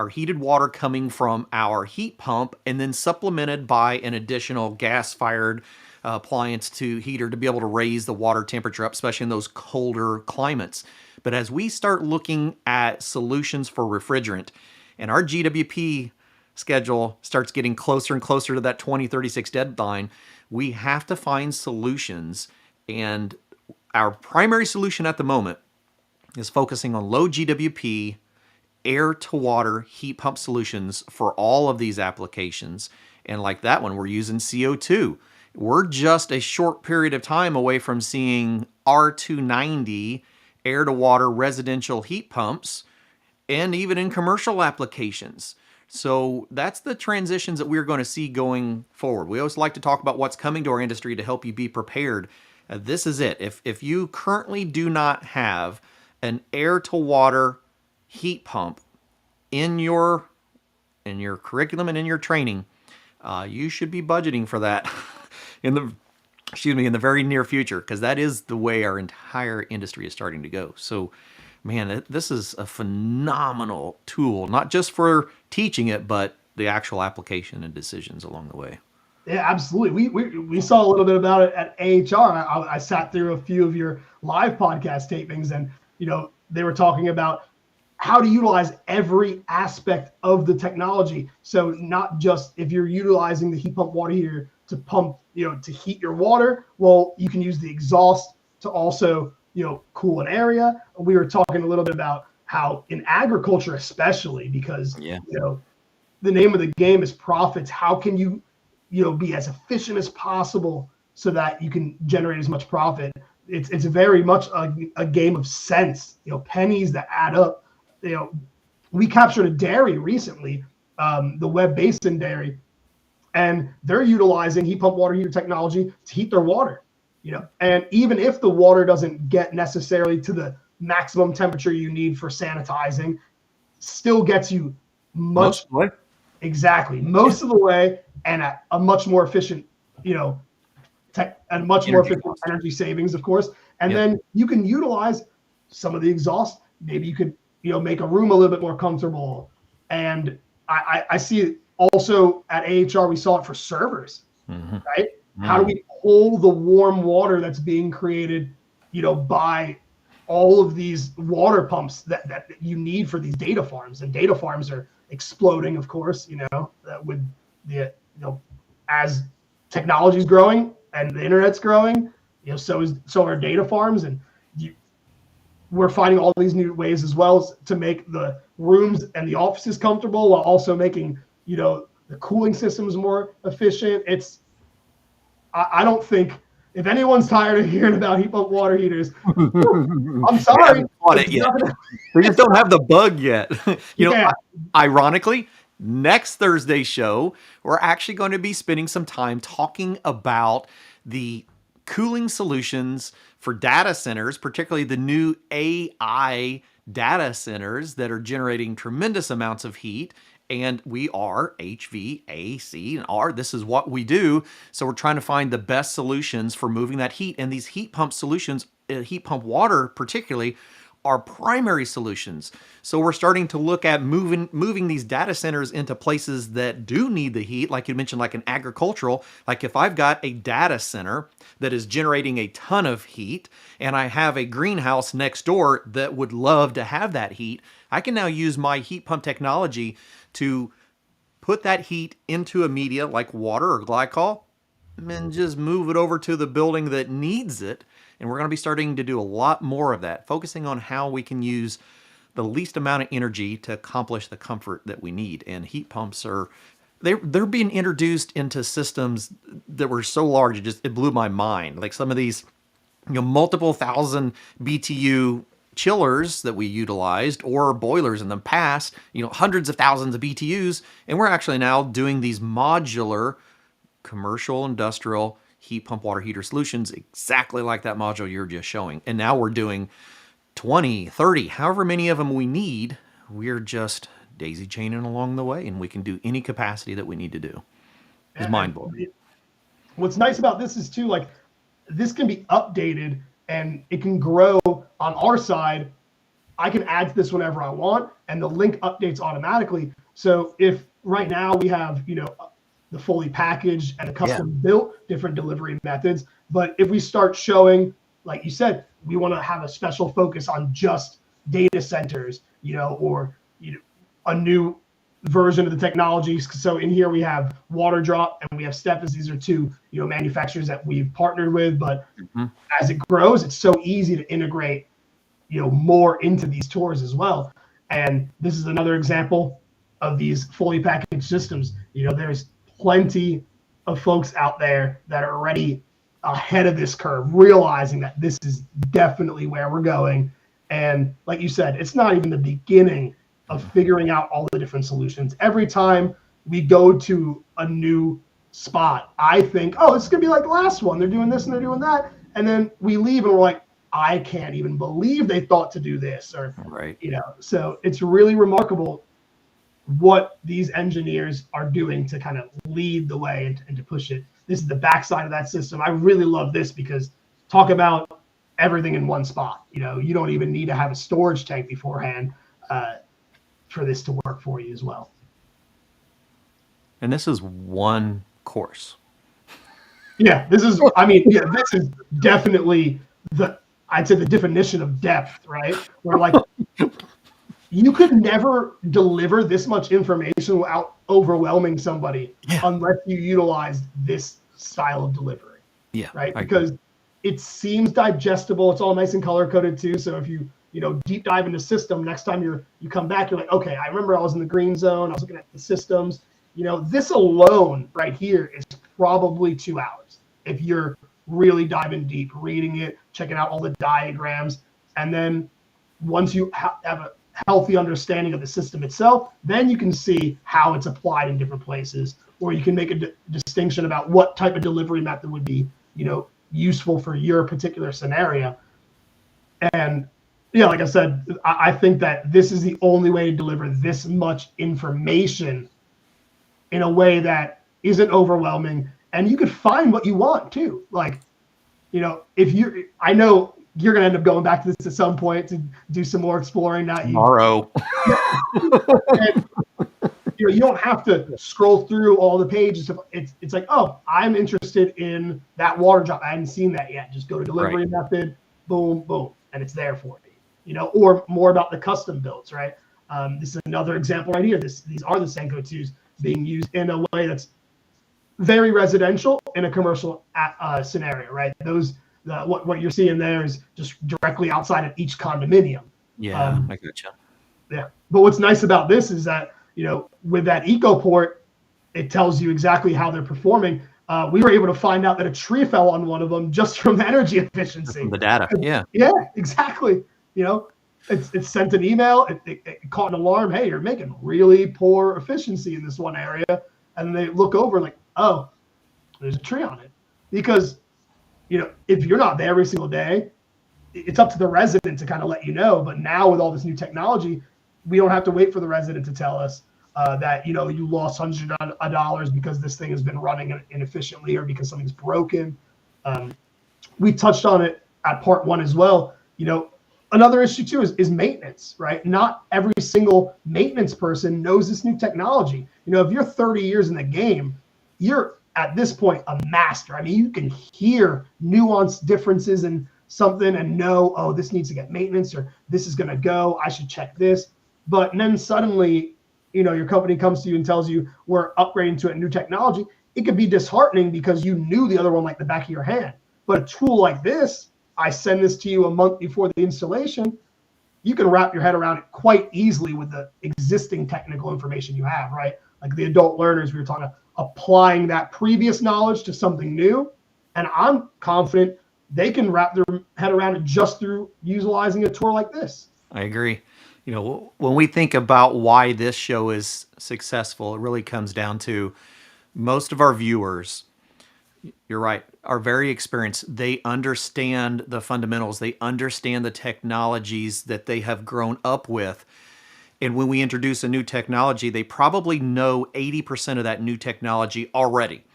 heated water coming from our heat pump and then supplemented by an additional gas-fired appliance to heater to be able to raise the water temperature up, especially in those colder climates. But as we start looking at solutions for refrigerant, and our GWP schedule starts getting closer and closer to that 2036 deadline, we have to find solutions. And our primary solution at the moment is focusing on low GWP, air-to-water heat pump solutions for all of these applications. And like that one, we're using CO2. We're just a short period of time away from seeing R290 air-to-water residential heat pumps, and even in commercial applications. So that's the transitions that we're going to see going forward. We always like to talk about what's coming to our industry to help you be prepared. This is it. If you currently do not have an air-to-water heat pump in your curriculum and in your training, you should be budgeting for that in the very near future, because that is the way our entire industry is starting to go. So, man, this is a phenomenal tool, not just for teaching it, but the actual application and decisions along the way. Yeah, absolutely. We saw a little bit about it at AHR. I sat through a few of your live podcast tapings, and they were talking about how to utilize every aspect of the technology. So not just if you're utilizing the heat pump water heater to pump, to heat your water, well, you can use the exhaust to also cool an area. We were talking a little bit about how in agriculture, especially because, the name of the game is profits. How can you, be as efficient as possible so that you can generate as much profit? It's very much a game of cents, pennies that add up. We captured a dairy recently, the Webb Basin Dairy, and they're utilizing heat pump water heater technology to heat their water. And even if the water doesn't get necessarily to the maximum temperature you need for sanitizing, still gets you most of the way, and at a much more efficient, efficient energy savings, of course. And then you can utilize some of the exhaust. Maybe you could, make a room a little bit more comfortable. And I see it also at AHR. We saw it for servers, right? How do we pull the warm water that's being created, by all of these water pumps that you need for these data farms? And data farms are exploding, of course, with the, as technology's growing and the internet's growing, so are data farms. And we're finding all these new ways as well to make the rooms and the offices comfortable while also making, the cooling systems more efficient. I don't think, if anyone's tired of hearing about heat pump water heaters, I'm sorry. We just don't have the bug yet. Ironically, next Thursday's show, we're actually going to be spending some time talking about the cooling solutions for data centers, particularly the new AI data centers that are generating tremendous amounts of heat. And we are HVAC and R. This is what we do. So we're trying to find the best solutions for moving that heat. And these heat pump solutions, heat pump water particularly, are primary solutions. So we're starting to look at moving these data centers into places that do need the heat, like you mentioned, like an agricultural. Like if I've got a data center that is generating a ton of heat and I have a greenhouse next door that would love to have that heat, I can now use my heat pump technology to put that heat into a media like water or glycol and just move it over to the building that needs it. And we're going to be starting to do a lot more of that, focusing on how we can use the least amount of energy to accomplish the comfort that we need. And heat pumps they're being introduced into systems that were so large, it blew my mind. Like some of these, multiple thousand BTU chillers that we utilized, or boilers in the past, hundreds of thousands of BTUs. And we're actually now doing these modular commercial, industrial heat pump water heater solutions exactly like that module you're just showing. And now we're doing 20, 30, however many of them we need. We're just daisy chaining along the way, and we can do any capacity that we need to do. It's And mind blowing. what's nice about this is too, like, this can be updated and it can grow on our side. I can add to this whenever I want, and the link updates automatically. So if right now we have, the fully packaged and a custom built different delivery methods, but if we start showing, like you said, we want to have a special focus on just data centers, or a new version of the technologies. So in here we have Water Drop and we have Stephens. These are two, manufacturers that we've partnered with. But as it grows, it's so easy to integrate, more into these tours as well. And this is another example of these fully packaged systems. There's plenty of folks out there that are already ahead of this curve, realizing that this is definitely where we're going. And like you said, it's not even the beginning of figuring out all the different solutions. Every time we go to a new spot, I think, oh, it's going to be like the last one. They're doing this and they're doing that. And then we leave and we're like, I can't even believe they thought to do this. Or, so it's really remarkable what these engineers are doing to kind of lead the way and to push it. This is the backside of that system. I really love this because talk about everything in one spot. You don't even need to have a storage tank beforehand for this to work for you as well. And this is one course. Yeah, this is definitely I'd say the definition of depth, right? Where like you could never deliver this much information without overwhelming somebody unless you utilized this style of delivery. Yeah. Right? Because it seems digestible. It's all nice and color coded too. So if you deep dive into system, next time you come back, you're like, okay, I remember I was in the green zone. I was looking at the systems. This alone right here is probably 2 hours. If you're really diving deep, reading it, checking out all the diagrams. And then once you have a healthy understanding of the system itself, then you can see how it's applied in different places, or you can make a distinction about what type of delivery method would be, useful for your particular scenario. And like I said, I think that this is the only way to deliver this much information in a way that isn't overwhelming. And you could find what you want too. Like, I know you're going to end up going back to this at some point to do some more exploring. Tomorrow. And, you don't have to scroll through all the pages. It's like, oh, I'm interested in that water drop. I hadn't seen that yet. Just go to delivery method, boom, boom, and it's there for you. Or more about the custom builds, right? This is another example right here. These are the Senko 2s being used in a way that's very residential in a commercial scenario, right? What you're seeing there is just directly outside of each condominium. Yeah, I gotcha. Yeah, but what's nice about this is that with that EcoPort, it tells you exactly how they're performing. We were able to find out that a tree fell on one of them just from energy efficiency. From the data, yeah. Yeah, exactly. It sent an email. It caught an alarm. Hey, you're making really poor efficiency in this one area. And they look over like, oh, there's a tree on it. Because, if you're not there every single day, it's up to the resident to kind of let you know. But now with all this new technology, we don't have to wait for the resident to tell us that, you lost hundreds of dollars because this thing has been running inefficiently or because something's broken. We touched on it at part 1 as well. Another issue too is maintenance, right? Not every single maintenance person knows this new technology. If you're 30 years in the game, you're at this point a master. I mean, you can hear nuanced differences in something and know, oh, this needs to get maintenance or this is going to go. I should check this. But then suddenly, your company comes to you and tells you we're upgrading to a new technology. It could be disheartening because you knew the other one like the back of your hand. But a tool like this, I send this to you a month before the installation, you can wrap your head around it quite easily with the existing technical information you have, right? Like the adult learners, we were talking about applying that previous knowledge to something new. And I'm confident they can wrap their head around it just through utilizing a tour like this. I agree. When we think about why this show is successful, it really comes down to most of our viewers You're right. Are very experienced. They understand the fundamentals. They understand the technologies that they have grown up with. And when we introduce a new technology, they probably know 80% of that new technology already.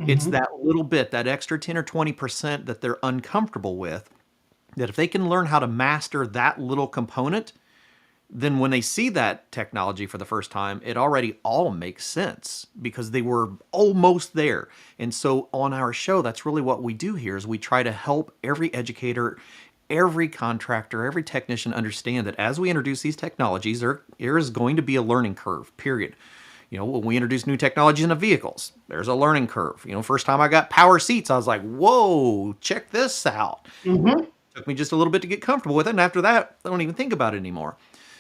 It's that little bit, that extra 10 or 20% that they're uncomfortable with, that if they can learn how to master that little component, then when they see that technology for the first time, it already all makes sense because they were almost there. And so on our show, that's really what we do here is we try to help every educator, every contractor, every technician understand that as we introduce these technologies, there is going to be a learning curve, period. When we introduce new technologies into vehicles, there's a learning curve. First time I got power seats, I was like, whoa, check this out. Took me just a little bit to get comfortable with it. And after that, I don't even think about it anymore.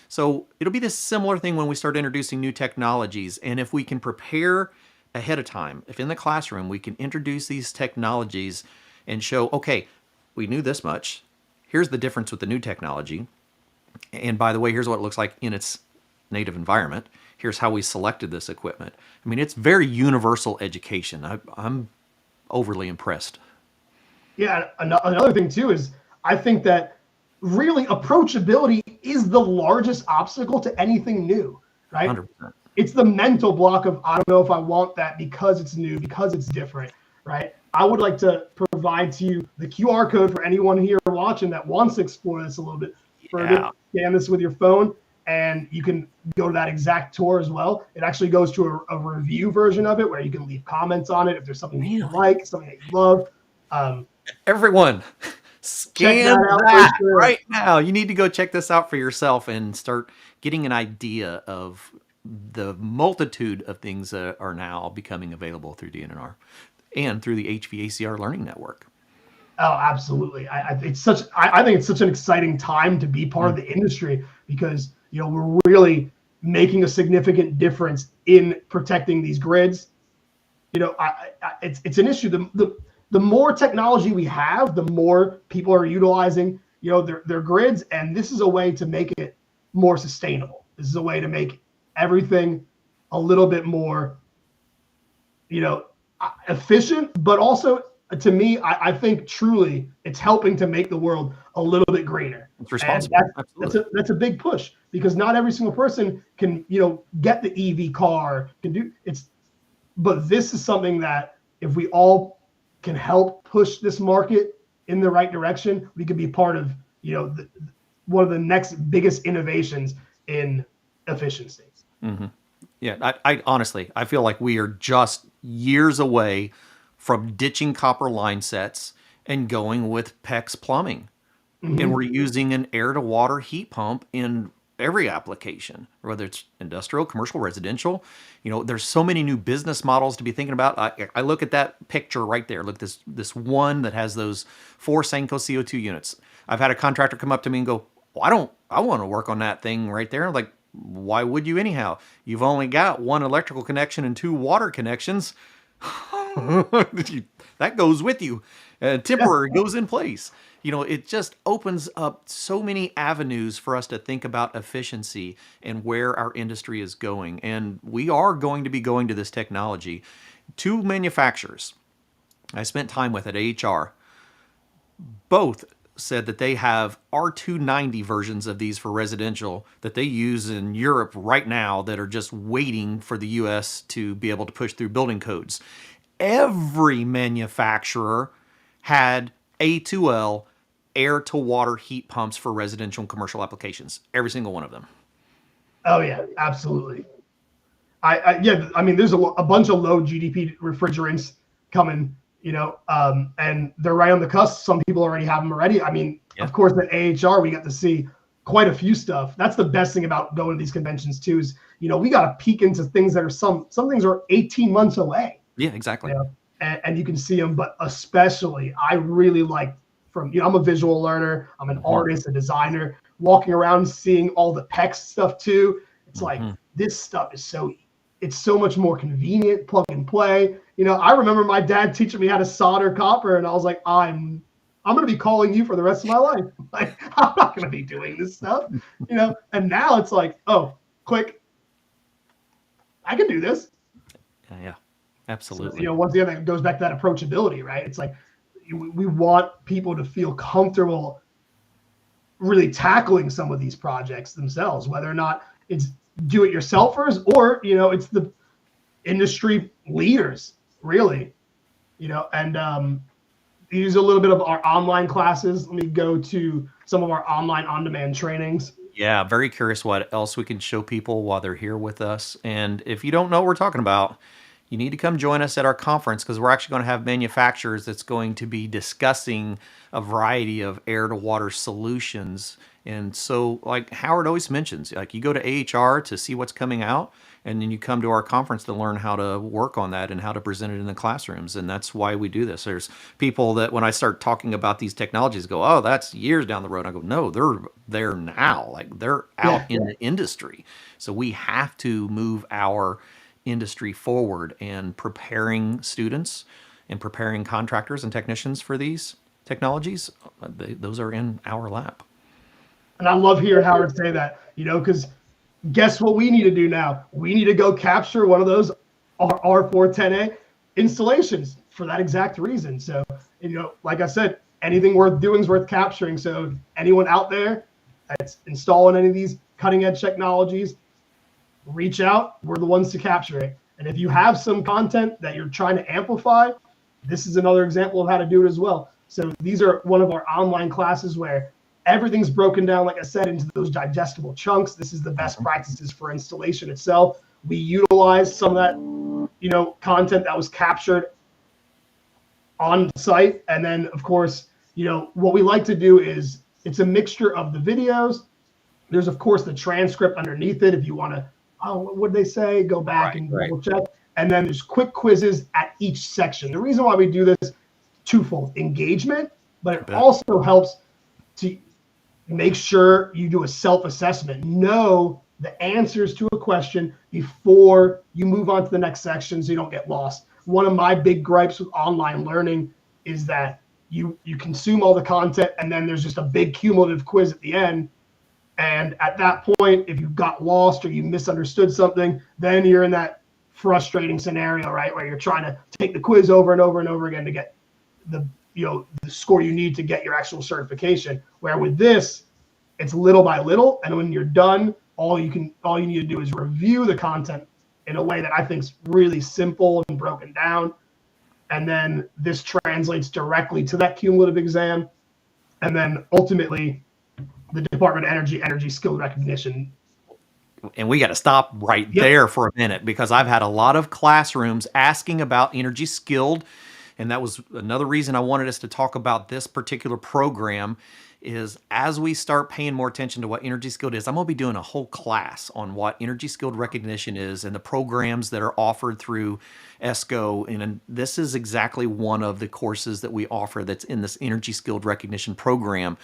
So it'll be this similar thing when we start introducing new technologies. And if we can prepare ahead of time, if in the classroom we can introduce these technologies and show, okay, we knew this much. Here's the difference with the new technology. And by the way, here's what it looks like in its native environment. Here's how we selected this equipment. I mean, it's very universal education. I'm overly impressed. Yeah, another thing too is I think that really approachability is the largest obstacle to anything new, right? 100%. It's the mental block of, I don't know if I want that because it's new, because it's different, right? I would like to provide to you the QR code for anyone here watching that wants to explore this a little bit further. Scan this with your phone, and you can go to that exact tour as well. It actually goes to a review version of it where you can leave comments on it if there's something you like, something that you love. Everyone, scan that right now. You need to go check this out for yourself and start getting an idea of the multitude of things that are now becoming available through D+R and through the HVACR Learning Network. Oh, absolutely. I think it's such an exciting time to be part of the industry because, we're really making a significant difference in protecting these grids. It's an issue. The more technology we have, the more people are utilizing, their grids. And this is a way to make it more sustainable. This is a way to make everything a little bit more, efficient, but also to me, I think truly it's helping to make the world a little bit greener. It's responsible. That's a big push because not every single person can, get the EV car, can do it's, but this is something that if we all can help push this market in the right direction, we could be part of, one of the next biggest innovations in efficiency. Mm-hmm. Yeah, I honestly, I feel like we are just years away from ditching copper line sets and going with PEX plumbing. And we're using an air-to-water heat pump in every application, whether it's industrial, commercial, residential. There's so many new business models to be thinking about. I look at that picture right there. Look, this one that has those 4 Sanko CO2 units. I've had a contractor come up to me and go, well, I want to work on that thing right there. I'm like, why would you anyhow? You've only got 1 electrical connection and 2 water connections. That goes with you. Temporary goes in place. It just opens up so many avenues for us to think about efficiency and where our industry is going. And we are going to be going to this technology. 2 manufacturers I spent time with at AHR, both said that they have R290 versions of these for residential that they use in Europe right now that are just waiting for the US to be able to push through building codes. Every manufacturer had A2L air-to-water heat pumps for residential and commercial applications. Every single one of them. Oh, yeah, absolutely. There's a bunch of low GDP refrigerants coming, and they're right on the cusp. Some people already have them already. Of course, at AHR, we got to see quite a few stuff. That's the best thing about going to these conventions, too, is, we got to peek into things that are some things are 18 months away. Yeah, exactly. And you can see them, but especially I really like I'm a visual learner. I'm an artist, a designer, walking around, seeing all the PEX stuff too. It's like, this stuff is it's so much more convenient, plug and play. I remember my dad teaching me how to solder copper, and I was like, I'm going to be calling you for the rest of my life. Like, I'm not going to be doing this stuff, and now it's like, oh, click. I can do this. Yeah. Absolutely. So, once again, that goes back to that approachability, right? It's like we want people to feel comfortable really tackling some of these projects themselves, whether or not it's do-it-yourselfers or, it's the industry leaders, really, and use a little bit of our online classes. Let me go to some of our online on-demand trainings. Yeah, very curious what else we can show people while they're here with us. And if you don't know what we're talking about, you need to come join us at our conference, because we're actually going to have manufacturers that's going to be discussing a variety of air to water solutions. And so, like Howard always mentions, like, you go to AHR to see what's coming out, and then you come to our conference to learn how to work on that and how to present it in the classrooms. And that's why we do this. There's people that, when I start talking about these technologies, go, oh, that's years down the road. I go, no, they're there now. Like, they're out in the industry. So we have to move our industry forward, and preparing students and preparing contractors and technicians for these technologies, those are in our lap. And I love hearing Howard say that, because guess what we need to do now? We need to go capture one of those R410A installations for that exact reason. So, like I said, anything worth doing is worth capturing. So anyone out there that's installing any of these cutting edge technologies, reach out. We're the ones to capture it. And if you have some content that you're trying to amplify, this is another example of how to do it as well. So these are one of our online classes where everything's broken down, like I said, into those digestible chunks. This is the best practices for installation itself. We utilize some of that, content that was captured on site. And then, of course, what we like to do is it's a mixture of the videos. There's, of course, the transcript underneath it if you want to, what did they say? Go back and double check. And then there's quick quizzes at each section. The reason why we do this, twofold: engagement, but it also helps to make sure you do a self-assessment. Know the answers to a question before you move on to the next section so you don't get lost. One of my big gripes with online learning is that you consume all the content and then there's just a big cumulative quiz at the end. And at that point, if you got lost or you misunderstood something, then you're in that frustrating scenario, right, where you're trying to take the quiz over and over and over again to get the score you need to get your actual certification. Where with this, it's little by little, and when you're done, all you need to do is review the content in a way that I think is really simple and broken down. And then this translates directly to that cumulative exam. And then ultimately, the Department of Energy skill recognition. And we got to stop right there for a minute, because I've had a lot of classrooms asking about energy skilled. And that was another reason I wanted us to talk about this particular program, is as we start paying more attention to what energy skilled is, I'm going to be doing a whole class on what energy skilled recognition is and the programs that are offered through ESCO. And this is exactly one of the courses that we offer that's in this energy skilled recognition program.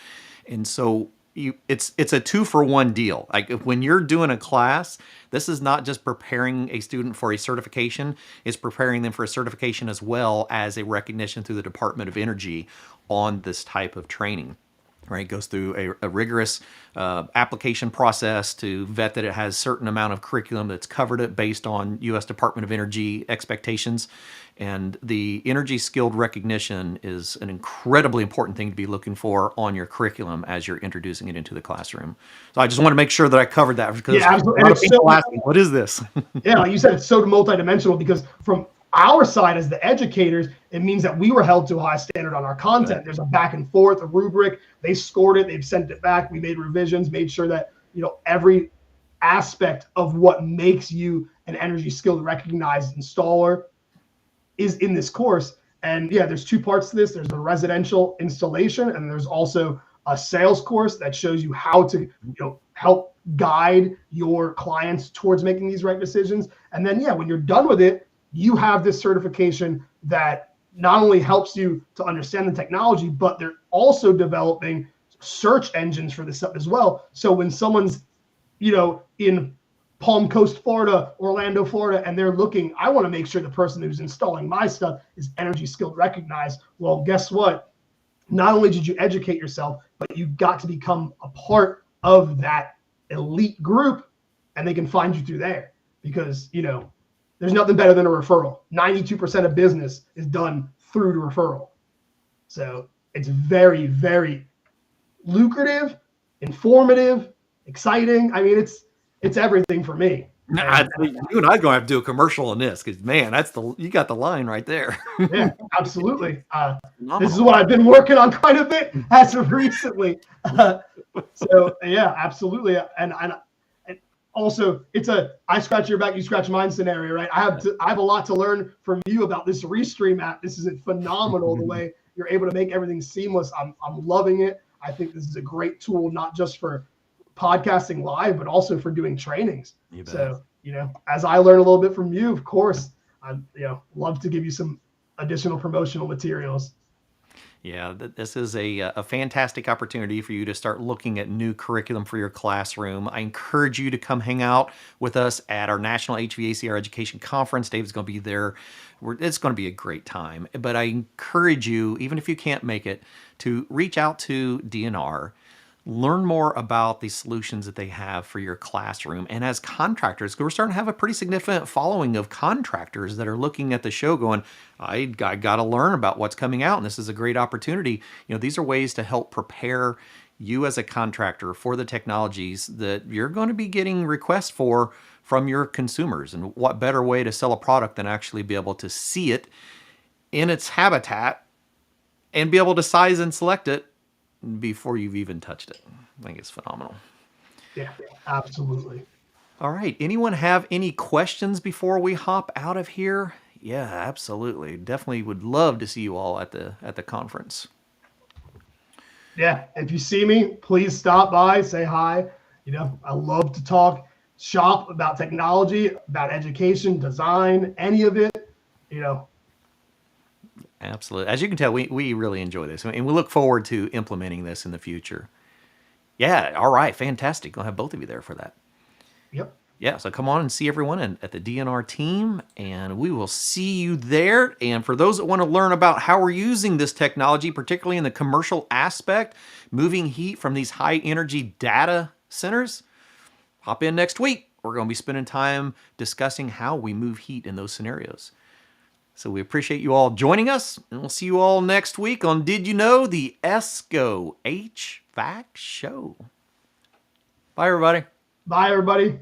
And so it's a 2-for-1 deal. Like, when you're doing a class, this is not just preparing a student for a certification, it's preparing them for a certification as well as a recognition through the Department of Energy on this type of training. Right, it goes through a rigorous application process to vet that it has a certain amount of curriculum that's covered it based on U.S. Department of Energy expectations. And the energy skilled recognition is an incredibly important thing to be looking for on your curriculum as you're introducing it into the classroom. So I just want to make sure that I covered that, because a lot of people asking, what is this? Yeah, like you said, it's so multidimensional, because from our side as the educators, it means that we were held to a high standard on our content. Right. There's a back and forth, a rubric. They scored it. They've sent it back. We made revisions, made sure that, every aspect of what makes you an energy skilled recognized installer is in this course. And yeah, there's 2 parts to this. There's a residential installation, and there's also a sales course that shows you how to, help guide your clients towards making these right decisions. And then, when you're done with it, you have this certification that not only helps you to understand the technology, but they're also developing search engines for this stuff as well. So when someone's, in Palm Coast, Florida, Orlando, Florida, and they're looking, I want to make sure the person who's installing my stuff is energy skilled recognized. Well, guess what? Not only did you educate yourself, but you got to become a part of that elite group, and they can find you through there, because, there's nothing better than a referral. 92% of business is done through the referral. So it's very, very lucrative, informative, exciting. I mean, it's everything for me. You and I gonna have to do a commercial on this because man, you got the line right there. Yeah, absolutely. This is what I've been working on quite a bit as of recently. So yeah, absolutely. And also it's a I scratch your back, you scratch mine scenario, right? I have a lot to learn from you about this Restream app. This is phenomenal the way you're able to make everything seamless. I'm loving it. I think this is a great tool, not just for podcasting live, but also for doing trainings. So, as I learn a little bit from you, of course, I'd love to give you some additional promotional materials. Yeah, this is a fantastic opportunity for you to start looking at new curriculum for your classroom. I encourage you to come hang out with us at our National HVACR Education Conference. Dave's going to be there. It's going to be a great time. But I encourage you, even if you can't make it, to reach out to D+R. Learn more about the solutions that they have for your classroom. And as contractors, we're starting to have a pretty significant following of contractors that are looking at the show going, I got to learn about what's coming out, and this is a great opportunity. These are ways to help prepare you as a contractor for the technologies that you're going to be getting requests for from your consumers. And what better way to sell a product than actually be able to see it in its habitat and be able to size and select it before you've even touched it. I think it's phenomenal. Yeah, absolutely. All right. Anyone have any questions before we hop out of here? Yeah, absolutely. Definitely would love to see you all at the conference. Yeah, if you see me, please stop by, say hi. I love to talk shop about technology, about education, design, any of it. Absolutely. As you can tell, we really enjoy this, and we look forward to implementing this in the future. Yeah. All right. Fantastic. I'll have both of you there for that. Yep. Yeah. So come on and see everyone at the D+R team, and we will see you there. And for those that want to learn about how we're using this technology, particularly in the commercial aspect, moving heat from these high energy data centers, hop in next week. We're going to be spending time discussing how we move heat in those scenarios. So we appreciate you all joining us, and we'll see you all next week on Did You Know, the ESCO HVAC show. Bye, everybody. Bye, everybody.